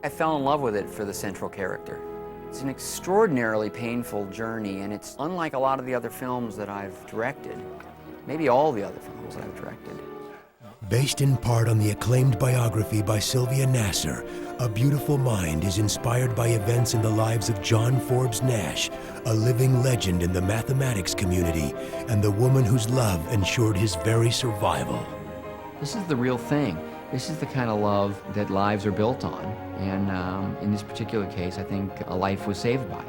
I fell in love with it for the central character. It's an extraordinarily painful journey, and it's unlike a lot of the other films that I've directed, maybe all the other films that I've directed. Based in part on the acclaimed biography by Sylvia Nasser, A Beautiful Mind is inspired by events in the lives of John Forbes Nash, a living legend in the mathematics community, and the woman whose love ensured his very survival. This is the real thing. This is the kind of love that lives are built on, and in this particular case, I think a life was saved by it.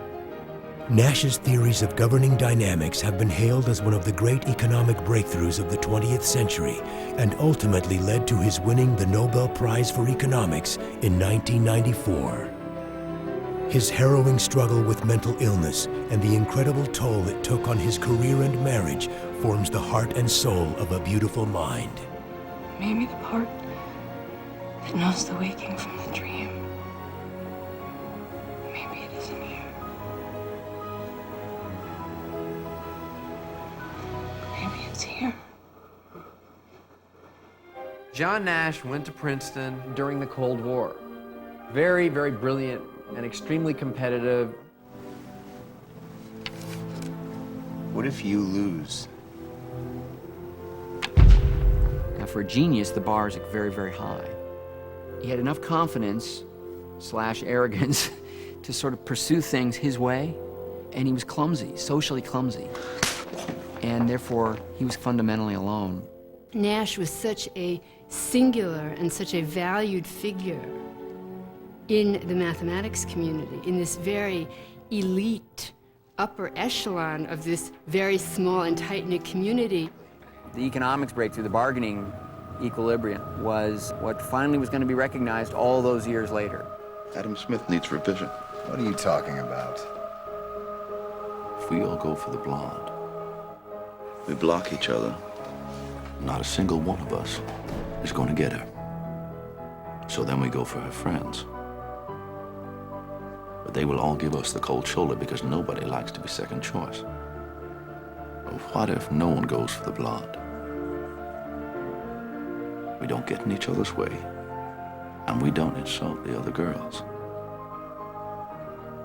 Nash's theories of governing dynamics have been hailed as one of the great economic breakthroughs of the 20th century, and ultimately led to his winning the Nobel Prize for Economics in 1994. His harrowing struggle with mental illness and the incredible toll it took on his career and marriage forms the heart and soul of A Beautiful Mind. Maybe the part that knows the waking from the dream. Maybe it isn't here. Maybe it's here. John Nash went to Princeton during the Cold War. Very, very brilliant and extremely competitive. What if you lose? Now, for a genius, the bar is very, very high. He had enough confidence / arrogance to sort of pursue things his way, and he was clumsy, socially clumsy. And therefore, he was fundamentally alone. Nash was such a singular and such a valued figure in the mathematics community, in this very elite upper echelon of this very small and tight-knit community. The economics breakthrough, the bargaining equilibrium, was what finally was going to be recognized all those years later. Adam Smith needs revision. What are you talking about? If we all go for the blonde, We block each other. not a single one of us is going to get her. So then we go for her friends. But they will all give us the cold shoulder because nobody likes to be second choice. But what if no one goes for the blonde? We don't get in each other's way, and we don't insult the other girls.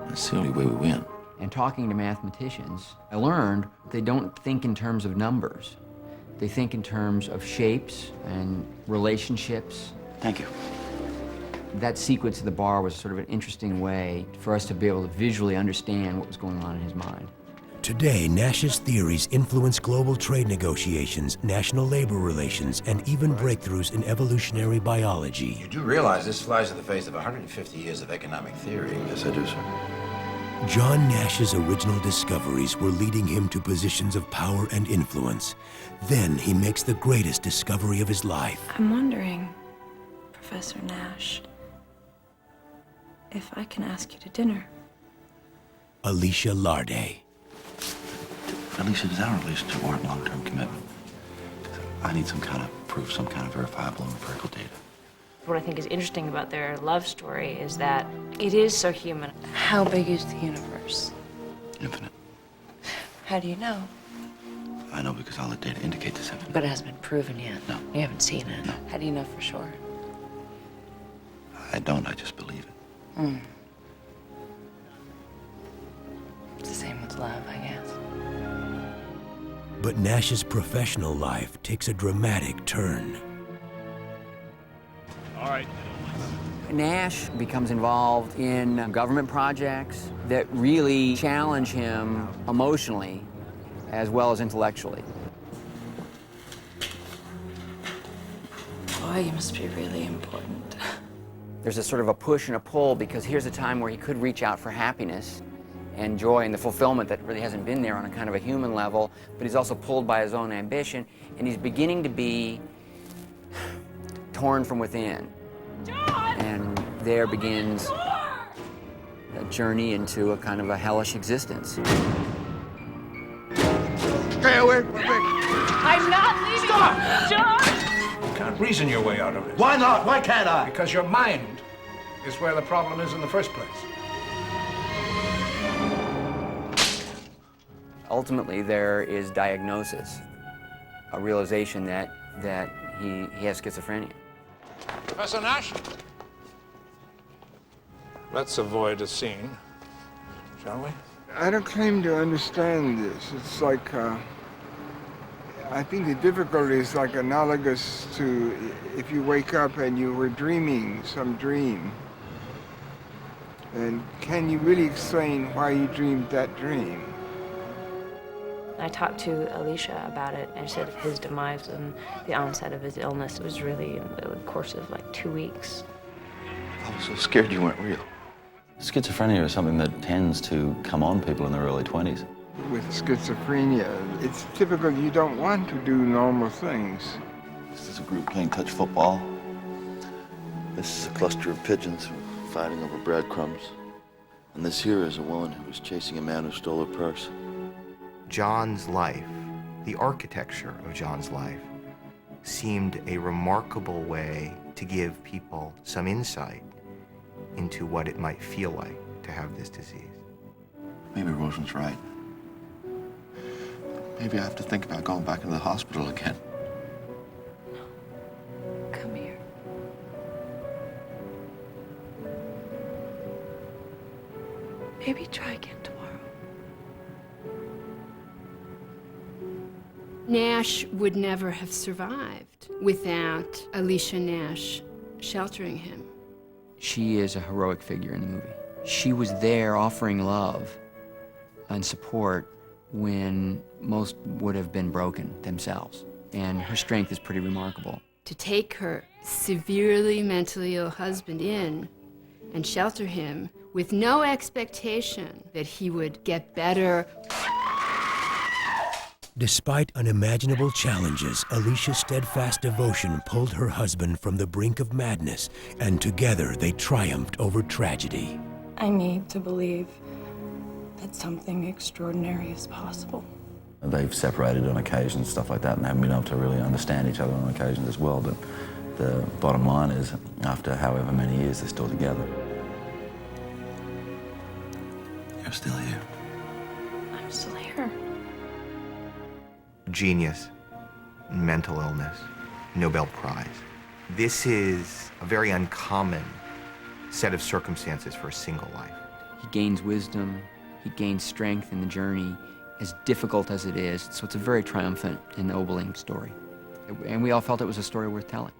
That's the only way we win. And talking to mathematicians, I learned they don't think in terms of numbers. They think in terms of shapes and relationships. Thank you. That sequence of the bar was sort of an interesting way for us to be able to visually understand what was going on in his mind. Today, Nash's theories influence global trade negotiations, national labor relations, and even breakthroughs in evolutionary biology. You do realize this flies in the face of 150 years of economic theory? Yes, I do, sir. John Nash's original discoveries were leading him to positions of power and influence. Then he makes the greatest discovery of his life. I'm wondering, Professor Nash, if I can ask you to dinner. Alicia Larday. Alicia, does our relationship warrant long-term commitment? I need some kind of proof, some kind of verifiable empirical data. What I think is interesting about their love story is that it is so human. How big is the universe? Infinite. How do you know? I know because all the data indicate this infinite. But it hasn't been proven yet. No. You haven't seen it. No. How do you know for sure? I don't, I just believe it. It's the same with love, I guess. But Nash's professional life takes a dramatic turn. All right. Nash becomes involved in government projects that really challenge him emotionally as well as intellectually. Boy, you must be really important. There's a sort of a push and a pull because here's a time where he could reach out for happiness and joy and the fulfillment that really hasn't been there on a kind of a human level, but he's also pulled by his own ambition, and he's beginning to be torn from within. John! And there begins a journey into a kind of a hellish existence. Stay away from me! I'm not leaving! Stop! John! You can't reason your way out of it. Why not? Why can't I? Because your mind is where the problem is in the first place. Ultimately, there is diagnosis, a realization that he has schizophrenia. Professor Nash? Let's avoid a scene, shall we? I don't claim to understand this. It's like, I think the difficulty is like analogous to if you wake up and you were dreaming some dream. And can you really explain why you dreamed that dream? I talked to Alicia about it, and she said his demise and the onset of his illness was really in the course of like 2 weeks. I was so scared you weren't real. Schizophrenia is something that tends to come on people in their early 20s. With schizophrenia, it's typical you don't want to do normal things. This is a group playing touch football. This is a cluster of pigeons fighting over breadcrumbs. And this here is a woman who was chasing a man who stole her purse. John's life, the architecture of John's life, seemed a remarkable way to give people some insight into what it might feel like to have this disease. Maybe Rosen's right. Maybe I have to think about going back into the hospital again. Come here. Maybe try again tomorrow. Nash would never have survived without Alicia Nash sheltering him. She is a heroic figure in the movie. She was there offering love and support when most would have been broken themselves. And her strength is pretty remarkable. To take her severely mentally ill husband in and shelter him with no expectation that he would get better. Despite unimaginable challenges, Alicia's steadfast devotion pulled her husband from the brink of madness, and together they triumphed over tragedy. I need to believe that something extraordinary is possible. They've separated on occasions, stuff like that, and haven't been able to really understand each other on occasions as well. But the bottom line is, after however many years, they're still together. You're still here. I'm still here. Genius, mental illness, Nobel Prize. This is a very uncommon set of circumstances for a single life. He gains wisdom, he gains strength in the journey, as difficult as it is. So it's a very triumphant, ennobling story. And we all felt it was a story worth telling.